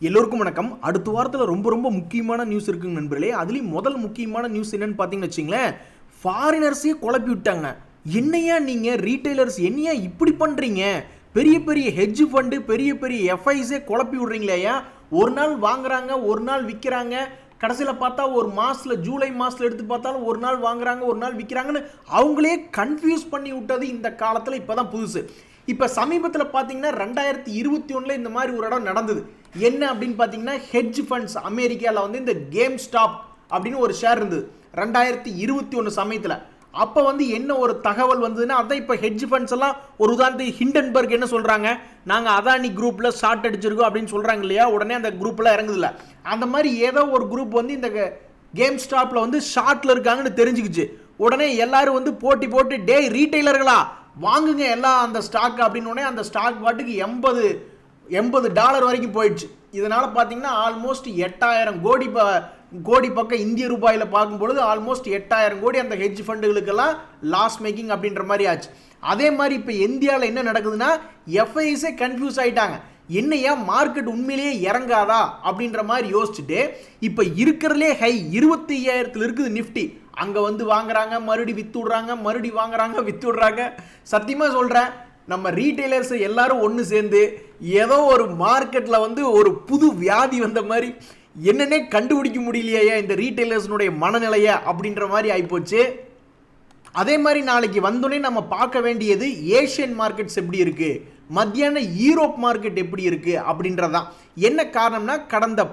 எல்லோருக்கும் வணக்கம். அடுத்த வாரத்தில் ரொம்ப ரொம்ப முக்கியமான நியூஸ் இருக்குங்க நண்பர்களே. அதுலேயும் முதல் முக்கியமான நியூஸ் என்னன்னு பார்த்தீங்கன்னு வச்சிங்களேன், ஃபாரினர்ஸையே குழப்பி விட்டாங்க. என்னையா நீங்கள் ரீட்டைலர்ஸ் என்னையா இப்படி பண்ணுறீங்க? பெரிய பெரிய ஹெட்ஜ் ஃபண்டு பெரிய பெரிய எஃப்ஐஸே குழப்பி விட்றீங்களேயா? ஒரு நாள் வாங்குறாங்க, ஒரு நாள் விற்கிறாங்க. கடைசியில் பார்த்தா ஒரு மாதத்தில் ஜூலை மாதத்தில் எடுத்து பார்த்தாலும் ஒரு நாள் வாங்குறாங்க, ஒரு நாள் விற்கிறாங்கன்னு அவங்களே கன்ஃபியூஸ் பண்ணி விட்டது இந்த காலத்தில் இப்போ தான் புதுசு. இப்போ சமீபத்தில் பார்த்தீங்கன்னா 2021 இந்த மாதிரி ஒரு இடம் நடந்தது. என்ன அப்படின்னு பார்த்தீங்கன்னா, ஹெட்ஜ் ஃபண்ட்ஸ் அமெரிக்காவில் வந்து இந்த கேம் ஸ்டாப் அப்படின்னு ஒரு ஷேர் இருந்தது 2021 சமயத்தில். அப்போ வந்து என்ன ஒரு தகவல் வந்ததுன்னா, அதான் இப்போ ஹெட்ஜ் ஃபண்ட்ஸ் எல்லாம் ஒரு உதாரணத்துக்கு ஹிண்டன்பர்க் என்ன சொல்கிறாங்க, நாங்கள் அதானி குரூப்பில் ஷார்ட் அடிச்சிருக்கோம் அப்படின்னு சொல்கிறாங்க இல்லையா, உடனே அந்த குரூப்பில் இறங்குதில்ல. அந்த மாதிரி ஏதோ ஒரு குரூப் வந்து இந்த கேம் ஸ்டாப்பில் வந்து ஷார்ட்டில் இருக்காங்கன்னு தெரிஞ்சுக்கிச்சு. உடனே எல்லாரும் வந்து போட்டி போட்டு டே ரீட்டைலர்களா வாங்குங்க எல்லாம் அந்த ஸ்டாக் அப்படின்னு அந்த ஸ்டாக் பாட்டுக்கு $80 வரைக்கும் போயிடுச்சு. இதனால் பார்த்தீங்கன்னா ஆல்மோஸ்ட் 8000 கோடி பக்கம் இந்திய ரூபாயில் பார்க்கும்பொழுது ஆல்மோஸ்ட் 8000 கோடி அந்த ஹெட்ஜ் ஃபண்டுகளுக்கெல்லாம் லாஸ் மேக்கிங் அப்படின்ற மாதிரி ஆச்சு. அதே மாதிரி இப்போ இந்தியாவில் என்ன நடக்குதுன்னா, எஃப்ஐஸே கன்ஃபியூஸ் ஆகிட்டாங்க. என்னையா மார்க்கெட் உண்மையிலேயே இறங்காதா அப்படின்ற மாதிரி யோசிச்சுட்டு இப்போ இருக்கிறதுலே ஹை 25,000 இருக்குது நிஃப்டி. அங்கே வந்து வாங்குறாங்க, மறுபடி விற்று விட்றாங்க, மறுபடி வாங்குறாங்க, விற்று விட்றாங்க. சத்தியமாக சொல்கிறேன், நம்ம ரீட்டைலர்ஸ் எல்லாரும் ஒன்று சேர்ந்து ஏதோ ஒரு மார்க்கெட்டில் வந்து ஒரு புது வியாதி வந்த மாதிரி என்னன்னே கண்டுபிடிக்க முடியலையா இந்த ரீட்டைலர்ஸ்னுடைய மனநிலையை அப்படின்ற மாதிரி ஆகிப்போச்சு. அதே மாதிரி நாளைக்கு வந்தோடனே நம்ம பார்க்க வேண்டியது ஏஷியன் மார்க்கெட்ஸ் எப்படி இருக்குது, மத்தியான யூரோப் மார்க்கெட் எப்படி இருக்குது அப்படின்றதான். என்ன காரணம்னா,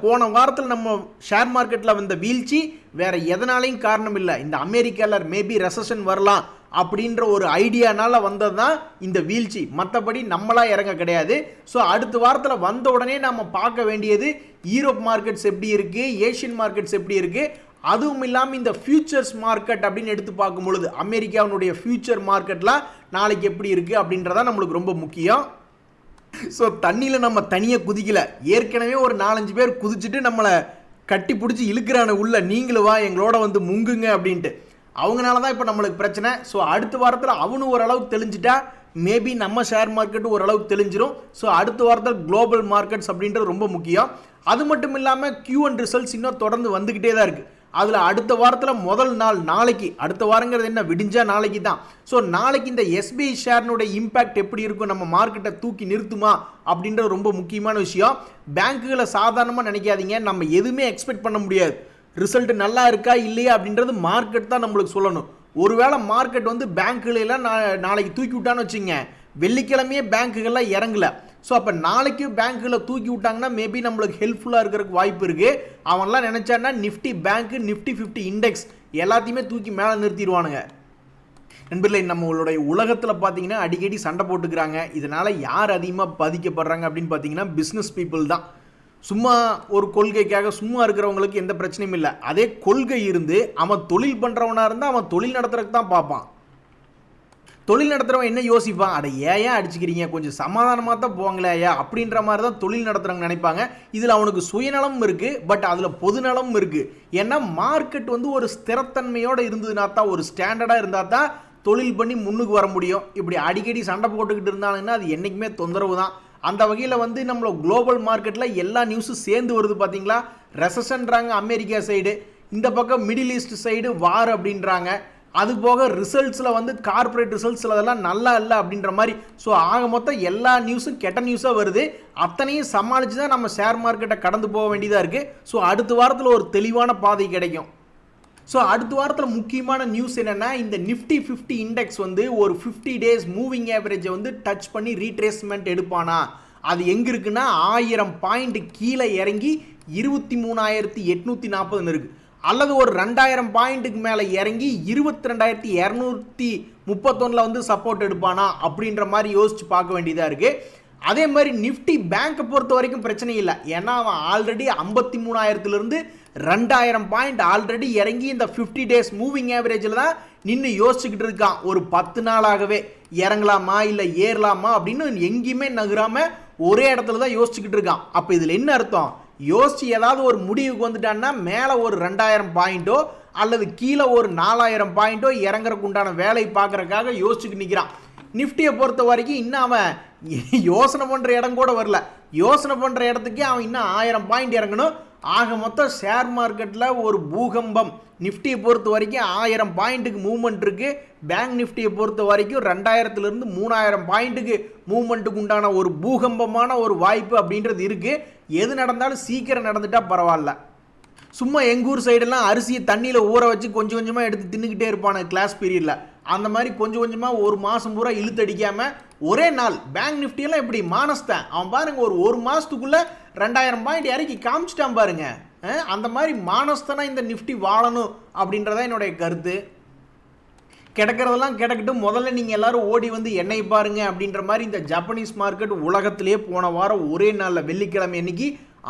போன வாரத்தில் நம்ம ஷேர் மார்க்கெட்டில் வந்த வீழ்ச்சி வேறு எதனாலையும் காரணம் இல்லை. இந்த அமெரிக்காவில் மேபி ரெசஷன் வரலாம் அப்படின்ற ஒரு ஐடியானால வந்தது தான் இந்த வீழ்ச்சி. மற்றபடி நம்மளாக இறங்க கிடையாது. ஸோ அடுத்த வாரத்தில் வந்த உடனே நம்ம பார்க்க வேண்டியது யூரோப் மார்க்கெட்ஸ் எப்படி இருக்குது, ஏஷியன் மார்க்கெட்ஸ் எப்படி இருக்குது. அதுவும் இல்லாமல் இந்த ஃபியூச்சர்ஸ் மார்க்கெட் அப்படின்னு எடுத்து பார்க்கும் பொழுது அமெரிக்காவுடைய ஃபியூச்சர் மார்க்கெட்லாம் நாளைக்கு எப்படி இருக்குது அப்படின்றதான் நம்மளுக்கு ரொம்ப முக்கியம். ஸோ தண்ணியில் நம்ம தனியாக குதிக்கல, ஏற்கனவே ஒரு 4-5 பேர் குதிச்சுட்டு நம்மளை கட்டி பிடிச்சி இழுக்கிறான உள்ள, நீங்களும் வா எங்களோட வந்து முங்குங்க அப்படின்ட்டு. அவங்களால தான் இப்போ நம்மளுக்கு பிரச்சனை. ஸோ அடுத்த வாரத்தில் அவனு ஓரளவுக்கு தெளிஞ்சிட்டா மேபி நம்ம ஷேர் மார்க்கெட்டு ஓரளவுக்கு தெளிஞ்சிடும். ஸோ அடுத்த வாரத்தில் குளோபல் மார்க்கெட்ஸ் அப்படின்றது ரொம்ப முக்கியம். அது மட்டும் இல்லாமல் Q1 ரிசல்ட்ஸ் இன்னும் தொடர்ந்து வந்துக்கிட்டே தான் இருக்குது. அதில் அடுத்த வாரத்தில் முதல் நாள் நாளைக்கு, அடுத்த வாரங்கிறது என்ன விடிஞ்சா நாளைக்கு தான். ஸோ நாளைக்கு இந்த SBI ஷேர்னுடைய இம்பேக்ட் எப்படி இருக்கும், நம்ம மார்க்கெட்டை தூக்கி நிறுத்துமா அப்படின்றது ரொம்ப முக்கியமான விஷயம். பேங்க்குகளை சாதாரணமாக நினைக்காதீங்க, நம்ம எதுவுமே எக்ஸ்பெக்ட் பண்ண முடியாது. ரிசல்ட் நல்லா இருக்கா இல்லையா அப்படின்றது மார்க்கெட் தான் நம்மளுக்கு சொல்லணும். ஒருவேளை மார்க்கெட் வந்து பேங்க்குகளெல்லாம் நாளைக்கு தூக்கி விட்டான்னு வச்சுங்க, வெள்ளிக்கிழமையே பேங்க்குகள்லாம் இறங்கல. ஸோ அப்போ நாளைக்கு பேங்க்கில் தூக்கி விட்டாங்கன்னா மேபி நம்மளுக்கு ஹெல்ப்ஃபுல்லாக இருக்கிறதுக்கு வாய்ப்பு இருக்குது. அவன்லாம் நினச்சான்னா நிஃப்டி பேங்க்கு, நிஃப்டி 50 இண்டெக்ஸ் எல்லாத்தையுமே தூக்கி மேலே நிறுத்திடுவானுங்க. நண்பர்களே, நம்மளுடைய உலகத்தில் பார்த்தீங்கன்னா அடிக்கடி சண்டை போட்டுக்கிறாங்க. இதனால் யார் அதிகமாக பாதிக்கப்படுறாங்க அப்படின்னு பார்த்தீங்கன்னா பிஸ்னஸ் பீப்புள் தான். சும்மா ஒரு கொள்கைக்காக சும்மா இருக்கிறவங்களுக்கு எந்த பிரச்சனையும் இல்லை. அதே கொள்கை இருந்து அவன் தொழில் பண்ணுறவனாக இருந்தால் அவன் தொழில் நடத்துறதுக்கு தான் பார்ப்பான். தொழில் நடத்துகிறவன் என்ன யோசிப்பான், அட ஏன் அடிச்சுக்கிறீங்க, கொஞ்சம் சமாதானமாக தான் போங்களே ஐயா அப்படின்ற மாதிரி தான் தொழில் நடத்துகிறவங்க நினைப்பாங்க. இதில் அவனுக்கு சுயநலம் இருக்குது, பட் அதில் பொதுநலம் இருக்குது. ஏன்னா மார்க்கெட் வந்து ஒரு ஸ்திரத்தன்மையோடு இருந்ததுனா தான், ஒரு ஸ்டாண்டர்டாக இருந்தால் தான் தொழில் பண்ணி முன்னுக்கு வர முடியும். இப்படி அடிக்கடி சண்டை போட்டுக்கிட்டு இருந்தாங்கன்னா அது என்றைக்குமே தொந்தரவு தான். அந்த வகையில் வந்து நம்மள குளோபல் மார்க்கெட்டில் எல்லா நியூஸும் சேர்ந்து வருது. பார்த்தீங்களா, ரெசஷன்றாங்க அமெரிக்கா சைடு, இந்த பக்கம் மிடில் ஈஸ்ட் சைடு வார் அப்படின்றாங்க. அது போக ரிசல்ட்ஸில் வந்து கார்பரேட் ரிசல்ட்ஸில் அதெல்லாம் நல்லா இல்லை அப்படின்ற மாதிரி. ஸோ ஆக மொத்தம் எல்லா நியூஸும் கெட்ட நியூஸாக வருது. அத்தனையும் சமாளித்து தான் நம்ம ஷேர் மார்க்கெட்டை கடந்து போக வேண்டியதாக இருக்குது. ஸோ அடுத்த வாரத்தில் ஒரு தெளிவான பாதை கிடைக்கும். ஸோ அடுத்த வாரத்தில் முக்கியமான நியூஸ் என்னென்னா, இந்த நிஃப்டி 50 இண்டெக்ஸ் வந்து ஒரு 50 டேஸ் மூவிங் ஆவரேஜை வந்து டச் பண்ணி ரீட்ரேஸ்மெண்ட் எடுப்பானா. அது எங்கே இருக்குன்னா 1000 பாயிண்ட் கீழே இறங்கி 23,840 இருக்குது. அல்லது ஒரு 2000 பாயிண்ட்டுக்கு மேலே இறங்கி 22,231 வந்து சப்போர்ட் எடுப்பானா அப்படின்ற மாதிரி யோசிச்சு பார்க்க வேண்டியதாக இருக்குது. அதே மாதிரி நிஃப்டி பேங்கை பொறுத்த வரைக்கும் பிரச்சனை இல்லை. ஏன்னா அவன் ஆல்ரெடி 53,000 2000 பாயிண்ட் ஆல்ரெடி இறங்கி இந்த 50 டேஸ் மூவிங் ஆவரேஜில் தான் நின்று யோசிச்சுக்கிட்டு இருக்கான். ஒரு 10 நாளாகவே இறங்கலாமா இல்லை ஏறலாமா அப்படின்னு எங்கேயுமே நகராமல் ஒரே இடத்துல தான் யோசிச்சுக்கிட்டு இருக்கான். அப்போ இதில் என்ன அர்த்தம், யோசிச்சு ஏதாவது ஒரு முடிவுக்கு வந்துட்டான்னா மேலே ஒரு 2000 பாயிண்ட்டோ அல்லது கீழே ஒரு 4000 பாயிண்ட்டோ இறங்குறதுக்கு உண்டான வேலை பார்க்குறதுக்காக யோசிச்சுட்டு நிற்கிறான். நிஃப்டியை பொறுத்த வரைக்கும் இன்னும் அவன் யோசனை பண்ணுற இடம் கூட வரல. யோசனை பண்ணுற இடத்துக்கே அவன் இன்னும் 1000 பாயிண்ட் இறங்கணும். ஆக மொத்தம் ஷேர் மார்க்கெட்டில் ஒரு பூகம்பம். நிஃப்டியை பொறுத்த வரைக்கும் 1000 பாயிண்ட்டுக்கு மூவ்மெண்ட் இருக்குது. பேங்க் நிஃப்டியை பொறுத்த வரைக்கும் 2000 3000 பாயிண்ட்டுக்கு மூவ்மெண்ட்டுக்கு உண்டான ஒரு பூகம்பமான ஒரு வாய்ப்பு அப்படின்றது இருக்குது. எது நடந்தாலும் சீக்கிரம் நடந்துட்டா பரவாயில்ல. சும்மா எங்கள் ஊர் சைடெல்லாம் அரிசியை தண்ணியில் ஊற வச்சு கொஞ்சம் கொஞ்சமாக எடுத்து தின்னுக்கிட்டே இருப்பான கிளாஸ் பீரியடில். அந்த மாதிரி கொஞ்சம் கொஞ்சமாக ஒரு மாதம் பூரா இழுத்தடிக்காமல் ஒரே நாள் பேங்க் நிஃப்டியெல்லாம் இப்படி மானஸ்தான். அவன் பாருங்க ஒரு மாதத்துக்குள்ளே 2000 பாயிண்ட் இறக்கி காமிச்சிட்டான் பாருங்க. அந்த மாதிரி மானஸ்தனா இந்த நிஃப்டி வாழணும் அப்படின்றதான் என்னுடைய கருத்து. கிடக்கிறதெல்லாம் கிடக்கட்டும், முதல்ல நீங்கள் எல்லாரும் ஓடி வந்து என்னை பாருங்க அப்படின்ற மாதிரி இந்த ஜப்பனீஸ் மார்க்கெட் உலகத்திலே போன வாரம் ஒரே நாளில் வெள்ளிக்கிழமை அன்னைக்கு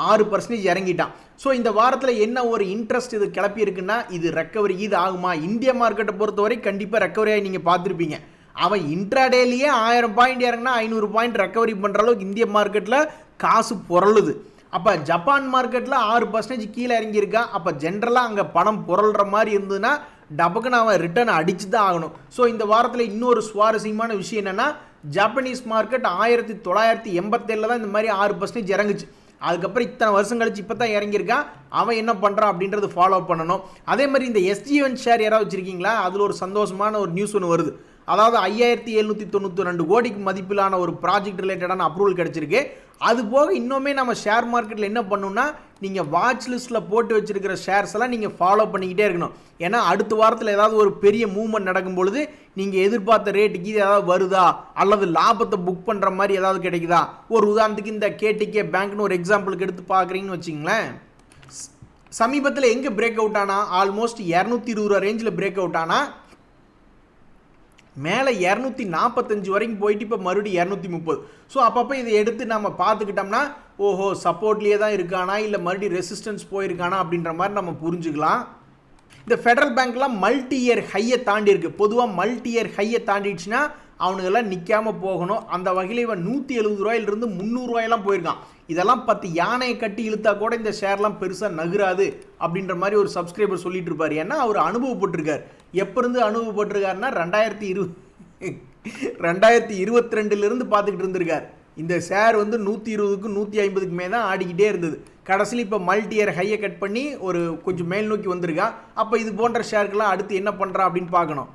6% இறங்கிட்டான். ஸோ இந்த வாரத்தில் என்ன ஒரு இன்ட்ரெஸ்ட் இது கிளப்பி இருக்குன்னா, இது ரெக்கவரி இது ஆகுமா? இந்திய மார்க்கெட்டை பொறுத்தவரை கண்டிப்பாக ரெக்கவரியாக நீங்கள் பார்த்துருப்பீங்க. அவன் இன்ட்ராடேலேயே 1000 பாயிண்ட் இறங்கினா 500 பாயிண்ட் ரெக்கவரி பண்ணுற அளவுக்கு இந்திய மார்க்கெட்டில் காசு புரளுது. அப்போ ஜப்பான் மார்க்கெட்டில் 6% கீழே இறங்கியிருக்கான். அப்போ ஜென்ரலாக அங்கே பணம் புரள்ற மாதிரி இருந்ததுன்னா டபக்குன்னு அவன் ரிட்டர்ன் அடிச்சு தான் ஆகணும். ஸோ இந்த வாரத்தில் இன்னொரு சுவாரஸ்யமான விஷயம் என்னென்னா, ஜப்பனீஸ் மார்க்கெட் 1987 தான் இந்த மாதிரி 6% இறங்குச்சு. அதுக்கப்புறம் இத்தனை வருஷம் கழிச்சு இப்போ தான் இறங்கியிருக்கான். அவன் என்ன பண்ணுறான் அப்படின்றது ஃபாலோ பண்ணணும். அதே மாதிரி இந்த SG1 ஷேர் யாராவது வச்சுருக்கீங்களா? அதில் ஒரு சந்தோஷமான ஒரு நியூஸ் ஒன்று வருது. அதாவது 5792 கோடிக்கு மதிப்பிலான ஒரு ப்ராஜெக்ட் ரிலேட்டடான அப்ரூவல் கிடச்சிருக்கு. அது போக இன்னுமே நம்ம ஷேர் மார்க்கெட்டில் என்ன பண்ணணும்னா, நீங்கள் வாட்ச் லிஸ்ட்டில் போட்டு வச்சுருக்கிற ஷேர்ஸ் எல்லாம் நீங்கள் ஃபாலோ பண்ணிக்கிட்டே இருக்கணும். ஏன்னா அடுத்த வாரத்தில் ஏதாவது ஒரு பெரிய மூவ்மெண்ட் நடக்கும் பொழுது நீங்கள் எதிர்பார்த்த ரேட்டுக்கு இது ஏதாவது வருதா, அல்லது லாபத்தை புக் பண்ணுற மாதிரி ஏதாவது கிடைக்குதா? ஒரு உதாரணத்துக்கு இந்த KTK பேங்க்னு ஒரு எக்ஸாம்பிளுக்கு எடுத்து பார்க்குறீங்கன்னு வச்சிங்களேன். சமீபத்தில் எங்கே பிரேக் அவுட் ஆனால் ஆல்மோஸ்ட் 220 ரூபா ரேஞ்சில் பிரேக் அவுட் ஆனால் மேலே 245 வரைக்கும் போயிட்டு இப்போ மறுபடியும் 230. ஸோ அப்பப்போ இதை எடுத்து நம்ம பார்த்துக்கிட்டோம்னா, ஓஹோ சப்போர்ட்லேயே தான் இருக்கானா இல்லை மறுபடியும் ரெசிஸ்டன்ஸ் போயிருக்கானா அப்படின்ற மாதிரி நம்ம புரிஞ்சுக்கலாம். இந்த ஃபெடரல் பேங்க்லாம் மல்டி இயர் ஹையை தாண்டி இருக்கு. பொதுவாக மல்டி இயர் ஹையை தாண்டிடுச்சுன்னா அவனுங்கெல்லாம் நிற்காமல் போகணும். அந்த வகையில் இவன் 170 ரூபாயிலிருந்து 300 ரூபாயெல்லாம் போயிருக்கான். இதெல்லாம் 10 யானையை கட்டி இழுத்தா கூட இந்த ஷேர்லாம் பெருசாக நகராது அப்படின்ற மாதிரி ஒரு சப்ஸ்கிரைபர் சொல்லிட்டு இருப்பார். ஏன்னா அவர் அனுபவப்பட்டிருக்கார். எப்போ இருந்து அனுபவப்பட்டிருக்காருன்னா 2022 பார்த்துக்கிட்டு இருந்திருக்கார். இந்த ஷேர் வந்து 120க்கு 150க்கு மேலே தான் ஆடிக்கிட்டே இருந்தது. கடைசியில் இப்போ மல்டி இயர் ஹையை கட் பண்ணி ஒரு கொஞ்சம் மேல் நோக்கி வந்திருக்கான். அப்போ இது போன்ற ஷேருக்கெல்லாம் அடுத்து என்ன பண்ணுறான் அப்படின்னு பார்க்கணும்.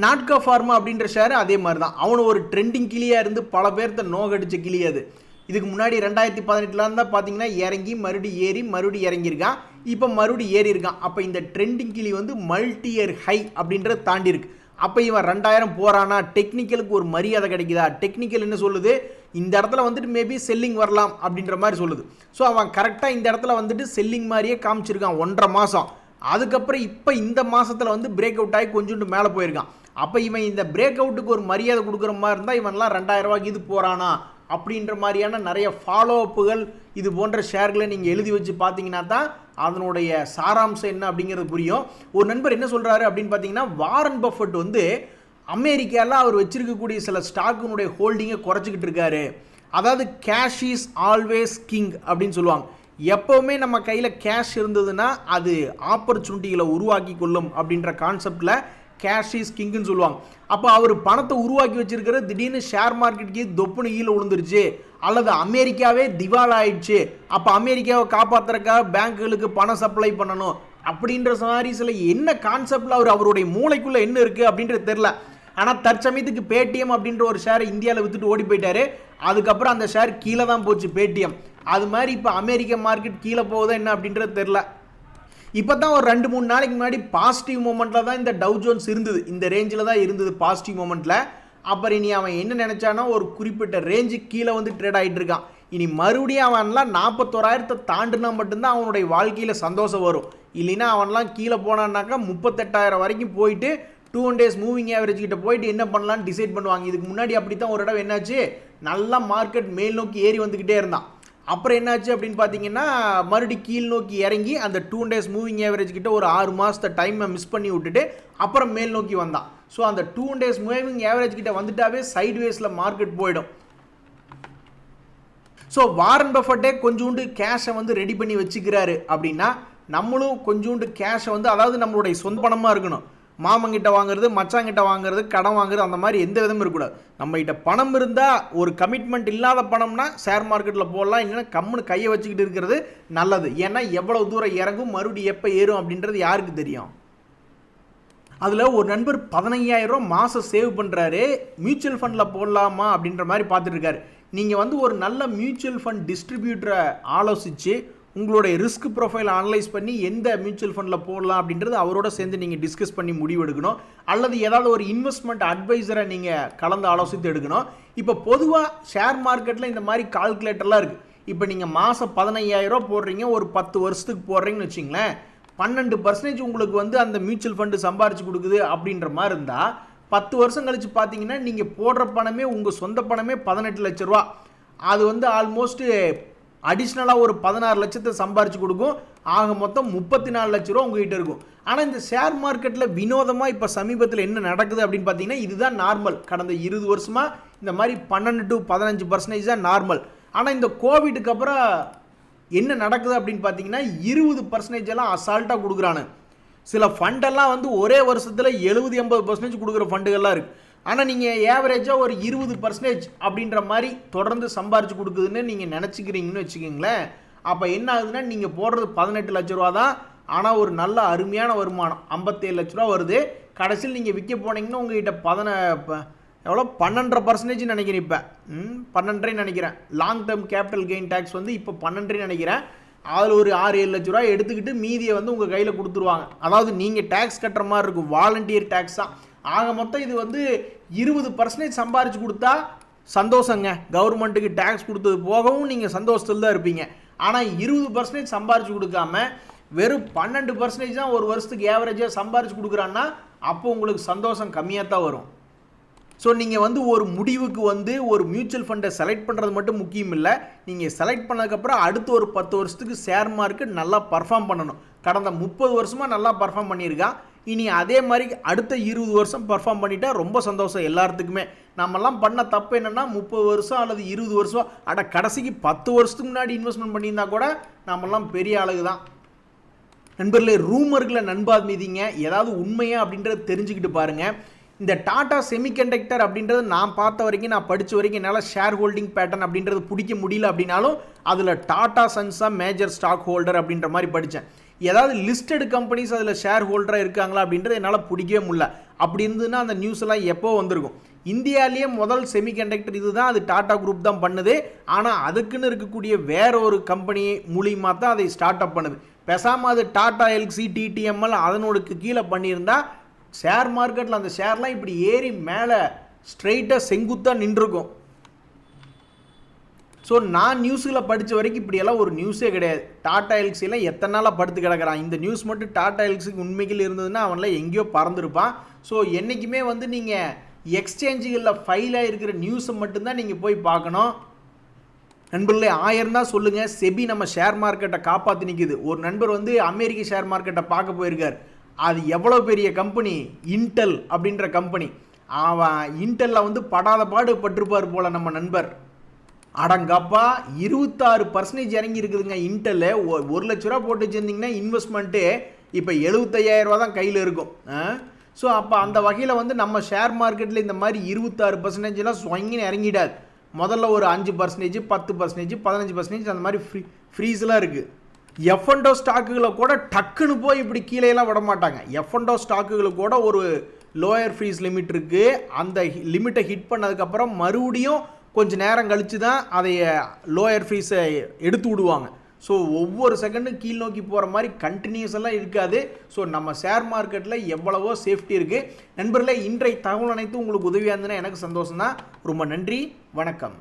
நாட்கா ஃபார்மா அப்படின்ற ஷேர் அதே மாதிரி தான். அவனு ஒரு ட்ரெண்டிங் கிளியாக இருந்து பல பேர்த்த நோகடிச்ச கிளி அது. இதுக்கு முன்னாடி 2018 தான் பார்த்தீங்கன்னா இறங்கி மறுபடியும் ஏறி மறுபடியும் இறங்கியிருக்கான். இப்போ மறுபடியும் ஏறி இருக்கான். அப்போ இந்த ட்ரெண்டிங் கிளி வந்து மல்டி இயர் ஹை அப்படின்றத தாண்டி இருக்கு. அப்போ இவன் 2000 போகிறானா, டெக்னிக்கலுக்கு ஒரு மரியாதை கிடைக்குதா? டெக்னிக்கல் என்ன சொல்லுது, இந்த இடத்துல வந்துட்டு மேபி செல்லிங் வரலாம் அப்படின்ற மாதிரி சொல்லுது. ஸோ அவன் கரெக்டாக இந்த இடத்துல வந்துட்டு செல்லிங் மாதிரியே காமிச்சிருக்கான் 1.5 மாதம். அதுக்கப்புறம் இப்போ இந்த மாதத்தில் வந்து பிரேக் அவுட் ஆகி கொஞ்சோண்டு மேலே போயிருக்கான். அப்போ இவன் இந்த பிரேக் அவுட்டுக்கு ஒரு மரியாதை கொடுக்குற மாதிரி இருந்தால் இவன்லாம் 2000 ரூபாய்க்கு இது போகிறானா அப்படின்ற மாதிரியான நிறைய ஃபாலோ அப்புகள் இது போன்ற ஷேர்களை நீங்கள் எழுதி வச்சு பார்த்தீங்கன்னா தான் அதனுடைய சாராம்சம் என்ன அப்படிங்கிறது புரியும். ஒரு நண்பர் என்ன சொல்கிறாரு அப்படின்னு பார்த்தீங்கன்னா, வாரன் பஃபட் வந்து அமெரிக்காவில் அவர் வச்சிருக்கக்கூடிய சில ஸ்டாக்கினுடைய ஹோல்டிங்கை குறைச்சிக்கிட்டு இருக்காரு. அதாவது கேஷ் இஸ் ஆல்வேஸ் கிங் அப்படின்னு சொல்லுவாங்க. எப்போவுமே நம்ம கையில் கேஷ் இருந்ததுன்னா அது ஆப்பர்ச்சுனிட்டிகளை உருவாக்கி கொள்ளும் அப்படின்ற கான்செப்டில் கேஷ் இஸ் கிங்குன்னு சொல்லுவாங்க. அப்போ அவர் பணத்தை உருவாக்கி வச்சிருக்கிற திடீர்னு ஷேர் மார்க்கெட்டுக்கு தொப்புன்னு ஈழ விழுந்துருச்சு, அல்லது அமெரிக்காவே திவால் ஆயிடுச்சு, அப்போ அமெரிக்காவை காப்பாற்றுறதுக்காக பேங்க்குகளுக்கு பணம் சப்ளை பண்ணணும் அப்படின்ற மாதிரி சில என்ன கான்செப்டில் அவருடைய மூளைக்குள்ளே என்ன இருக்குது அப்படின்றது தெரில. ஆனால் தற்சமயத்துக்கு பேடிஎம் அப்படின்ற ஒரு ஷேர் இந்தியாவில் விற்றுட்டு ஓடி போயிட்டாரு. அதுக்கப்புறம் அந்த ஷேர் கீழே தான் போச்சு பேடிஎம். அது மாதிரி இப்போ அமெரிக்க மார்க்கெட் கீழே போகுதா என்ன அப்படின்றது தெரில. இப்போ தான் ஒரு 2-3 நாளைக்கு முன்னாடி பாசிட்டிவ் மூமெண்ட்டில் தான் இந்த டவ் ஜோன்ஸ் இருந்தது. இந்த ரேஞ்சில் தான் இருந்தது பாசிட்டிவ் மூமெண்ட்டில். அப்புறம் இனி அவன் என்ன நினச்சானா, ஒரு குறிப்பிட்ட ரேஞ்சுக்கு கீழே வந்து ட்ரேட் ஆகிட்டு இருக்கான். இனி மறுபடியும் அவன்லாம் 41,000 தாண்டினா மட்டும்தான் அவனுடைய வாழ்க்கையில் சந்தோஷம் வரும். இல்லைன்னா அவன்லாம் கீழே போனான்னாக்கா 38,000 வரைக்கும் போயிட்டு 2 days மூவிங் ஆவரேஜ் கிட்ட போயிட்டு என்ன பண்ணலான்னு டிசைட் பண்ணுவாங்க. இதுக்கு முன்னாடி அப்படி தான் ஒரு இடம் என்னாச்சு, நல்லா மார்க்கெட் மேல் நோக்கி ஏறி வந்துக்கிட்டே இருந்தான். அப்புறம் என்னாச்சு அப்படின்னு பார்த்தீங்கன்னா, மறுபடி கீழ் நோக்கி இறங்கி அந்த 2 days மூவிங் ஆவரேஜ் கிட்ட ஒரு 6 மாதத்தை டைமை மிஸ் பண்ணி விட்டுட்டு அப்புறம் மேல் நோக்கி வந்தான். ஸோ அந்த 2 days மூவிங் ஆவரேஜ் கிட்ட வந்துட்டாவே சைட்வேஸில் மார்க்கெட் போயிடும். ஸோ வாரன் பஃபட்டே கொஞ்சோண்டு கேஷை வந்து ரெடி பண்ணி வச்சுக்கிறாரு அப்படின்னா, நம்மளும் கொஞ்சோண்டு கேஷை வந்து, அதாவது நம்மளுடைய சொந்த பணமாக இருக்கணும், மாமங்கிட்ட வாங்குறது, மச்சாங்கிட்ட வாங்குறது, கடன் வாங்குறது அந்த மாதிரி எந்த விதமும் இருக்கக்கூடாது. நம்மகிட்ட பணம் இருந்தால், ஒரு கமிட்மெண்ட் இல்லாத பணம்னா ஷேர் மார்க்கெட்டில் போடலாம். இல்லைன்னா கம்முன்னு கையை வச்சுக்கிட்டு இருக்கிறது நல்லது. ஏன்னா எவ்வளோ தூரம் இறங்கும், மறுபடியும் எப்போ ஏறும் அப்படின்றது யாருக்கு தெரியும். அதில் ஒரு நண்பர் 15,000 ரூபா மாதம் சேவ் பண்ணுறாரு, மியூச்சுவல் ஃபண்டில் போடலாமா அப்படின்ற மாதிரி பார்த்துட்டு இருக்காரு. நீங்கள் வந்து ஒரு நல்ல மியூச்சுவல் ஃபண்ட் டிஸ்ட்ரிபியூட்டரை ஆலோசித்து உங்களுடைய ரிஸ்க் ப்ரொஃபைல் அனலைஸ் பண்ணி எந்த மியூச்சுவல் ஃபண்டில் போடலாம் அப்படின்றது அவரோட சேர்ந்து நீங்கள் டிஸ்கஸ் பண்ணி முடிவு எடுக்கணும். அல்லது ஏதாவது ஒரு இன்வெஸ்ட்மெண்ட் அட்வைசரை நீங்கள் கலந்து ஆலோசித்து எடுக்கணும். இப்போ பொதுவாக ஷேர் மார்க்கெட்டில் இந்த மாதிரி கால்குலேட்டர்லாம் இருக்குது. இப்போ நீங்கள் மாதம் 15,000 ரூபா போடுறீங்க, ஒரு 10 வருஷத்துக்கு போடுறீங்கன்னு வச்சிங்களேன், 12% உங்களுக்கு வந்து அந்த மியூச்சுவல் ஃபண்டு சம்பாரிச்சு கொடுக்குது அப்படின்ற மாதிரி இருந்தால் 10 வருஷம் கழித்து பார்த்தீங்கன்னா நீங்கள் போடுற பணமே உங்கள் சொந்த பணமே 18 லட்ச ரூபா. அது வந்து ஆல்மோஸ்ட்டு அடிஷ்னலாக ஒரு 16 லட்சத்தை சம்பாரிச்சு கொடுக்கும். ஆக மொத்தம் 34 லட்ச ரூபா உங்ககிட்ட இருக்கும். ஆனால் இந்த ஷேர் மார்க்கெட்டில் வினோதமாக இப்போ சமீபத்தில் என்ன நடக்குது அப்படின்னு பார்த்தீங்கன்னா, இதுதான் நார்மல். கடந்த 20 வருஷமாக இந்த மாதிரி 12 to 15% தான் நார்மல். ஆனால் இந்த கோவிடுக்கு அப்புறம் என்ன நடக்குது அப்படின்னு பார்த்தீங்கன்னா 20% எல்லாம் அசால்ட்டாக கொடுக்குறானு. சில ஃபண்டெல்லாம் வந்து ஒரே வருஷத்தில் 70-80% கொடுக்குற ஃபண்டுகள்லாம் இருக்குது. ஆனால் நீங்கள் ஏவரேஜாக ஒரு 20% அப்படின்ற மாதிரி தொடர்ந்து சம்பாரிச்சு கொடுக்குதுன்னு நீங்கள் நினச்சிக்கிறீங்கன்னு வச்சுக்கிங்களேன். அப்போ என்ன ஆகுதுன்னா, நீங்கள் போடுறது 18 லட்ச ரூபா தான், ஆனால் ஒரு நல்ல அருமையான வருமானம் 57 லட்ச ரூபா வருது. கடைசியில் நீங்கள் விற்க போனீங்கன்னா உங்கள்கிட்ட 12% நினைக்கிறேன். இப்போ 12 நினைக்கிறேன். Long term capital gain tax வந்து இப்போ 12 நினைக்கிறேன். அதில் ஒரு 6-7 லட்ச ரூபா எடுத்துக்கிட்டு மீதியை வந்து உங்கள் கையில் கொடுத்துருவாங்க. அதாவது நீங்கள் டேக்ஸ் கட்டுற மாதிரி இருக்கும், வாலண்டியர் டேக்ஸ் தான். ஆக மொத்தம் இது வந்து 20% சம்பாரிச்சு கொடுத்தா சந்தோஷங்க. கவர்மெண்ட்டுக்கு டேக்ஸ் கொடுத்தது போகவும் நீங்கள் சந்தோஷத்தில் தான் இருப்பீங்க. ஆனால் 20% சம்பாரிச்சு கொடுக்காம வெறும் 12% தான் ஒரு வருஷத்துக்கு ஏவரேஜாக சம்பாரிச்சு கொடுக்குறான்னா அப்போ உங்களுக்கு சந்தோஷம் கம்மியாக தான் வரும். ஸோ நீங்கள் வந்து ஒரு முடிவுக்கு வந்து ஒரு மியூச்சுவல் ஃபண்டை செலக்ட் பண்ணுறது மட்டும் முக்கியம் இல்லை. நீங்கள் செலக்ட் பண்ணதுக்கப்புறம் அடுத்த ஒரு 10 வருஷத்துக்கு ஷேர் மார்க்கெட் நல்லா பர்ஃபார்ம் பண்ணணும். கடந்த 30 வருஷமாக நல்லா பர்ஃபார்ம் பண்ணியிருக்கான். இனி அதே மாதிரி அடுத்த 20 வருஷம் பர்ஃபார்ம் பண்ணிட்டா ரொம்ப சந்தோஷம் எல்லாத்துக்குமே. நம்மலாம் பண்ண தப்பு என்னென்னா 30 வருஷம் அல்லது 20 வருஷம் கடைசிக்கு 10 வருஷத்துக்கு முன்னாடி இன்வெஸ்ட்மெண்ட் பண்ணியிருந்தா கூட நம்மலாம் பெரிய ஆளுகு தான். நண்பர்களே, ரூமர்களை நண்பாது மீதிங்க. ஏதாவது உண்மையா அப்படின்றத தெரிஞ்சுக்கிட்டு பாருங்கள். இந்த டாடா செமிகண்டக்டர் அப்படின்றது நான் பார்த்த வரைக்கும், நான் படித்த வரைக்கும் என்னால் ஷேர் ஹோல்டிங் பேட்டர்ன் அப்படின்றது பிடிக்க முடியல. அப்படின்னாலும் அதில் டாடா சன்ஸா மேஜர் ஸ்டாக் ஹோல்டர் அப்படின்ற மாதிரி படித்தேன். ஏதாவது லிஸ்டட் கம்பெனிஸ் அதில் ஷேர் ஹோல்டராக இருக்காங்களா அப்படின்றது என்னால் பிடிக்கவே முடியல. அப்படி இருந்ததுன்னா அந்த நியூஸ் எல்லாம் எப்போ வந்திருக்கும். இந்தியாவிலேயே முதல் செமிகண்டக்டர் இதுதான், அது டாடா குரூப் தான் பண்ணுது. ஆனால் அதுக்குன்னு இருக்கக்கூடிய வேற ஒரு கம்பெனி மூலியமாக தான் அதை ஸ்டார்ட் அப் பண்ணுது. பேசாமல் அது டாடா எல்சி, டிடிஎம்எல் அதனோடக்கு கீழே பண்ணியிருந்தா ஷேர் மார்க்கெட்டில் அந்த ஷேர்லாம் இப்படி ஏறி மேலே ஸ்ட்ரெயிட்டாக செங்குத்தாக நின்றுருக்கும். ஸோ நான் நியூஸில் படித்த வரைக்கும் இப்படியெல்லாம் ஒரு நியூஸே கிடையாது. டாடா எல்சிலாம் எத்தனை நாளாக படுத்து கிடக்கிறான். இந்த நியூஸ் மட்டும் டாடா எல்சிக்கு உண்மைகள் இருந்ததுன்னா அவன்லாம் எங்கேயோ பறந்துருப்பான். ஸோ என்றைக்குமே வந்து நீங்கள் எக்ஸ்சேஞ்சுகளில் ஃபைலாக இருக்கிற நியூஸை மட்டும்தான் நீங்கள் போய் பார்க்கணும். நண்பர்களே, 1000 தான் சொல்லுங்கள், செபி நம்ம ஷேர் மார்க்கெட்டை காப்பாற்றி நிற்குது. ஒரு நண்பர் வந்து அமெரிக்க ஷேர் மார்க்கெட்டை பார்க்க போயிருக்கார். அது எவ்வளோ பெரிய கம்பெனி, இன்டெல் அப்படின்ற கம்பெனி. அவன் இன்டெல்லில் வந்து படாத பாடு பட்டிருப்பார் போல் நம்ம நண்பர். அடங்கப்பா 26% இறங்கி இருக்குதுங்க இன்டெல். 1 லட்ச ரூபா போட்டு வச்சுருந்தீங்கன்னா இன்வெஸ்ட்மெண்ட்டு இப்போ 75,000 ரூபா தான் கையில் இருக்கும். ஸோ அப்போ அந்த வகையில் வந்து நம்ம ஷேர் மார்க்கெட்டில் இந்த மாதிரி 26%லாம் ஸ்வங்கின்னு இறங்கிடாது. முதல்ல ஒரு 5%, 10%, 15% அந்த மாதிரி ஃப்ரீஸ்லாம் இருக்குது. எஃப்என்டோ ஸ்டாக்குகளை கூட டக்குன்னு போய் இப்படி கீழேலாம் விட மாட்டாங்க. எஃப்என்டோ ஸ்டாக்குகளுக்கு கூட ஒரு லோயர் ஃப்ரீஸ் லிமிட் இருக்குது. அந்த லிமிட்டை ஹிட் பண்ணதுக்கப்புறம் மறுபடியும் கொஞ்சம் நேரம் கழித்து தான் அதை லோயர் ஃப்ரீஸை எடுத்து விடுவாங்க. ஸோ ஒவ்வொரு செகண்டும் கீழ் நோக்கி போகிற மாதிரி கண்டினியூஸ் எல்லாம் இருக்காது. ஸோ நம்ம ஷேர் மார்க்கெட்டில் எவ்வளவோ சேஃப்டி இருக்குது. நண்பர்களே, இன்றைய தகவல் அனைத்தும் உங்களுக்கு உதவியாக இருந்ததுன்னா எனக்கு சந்தோஷம் தான். ரொம்ப நன்றி, வணக்கம்.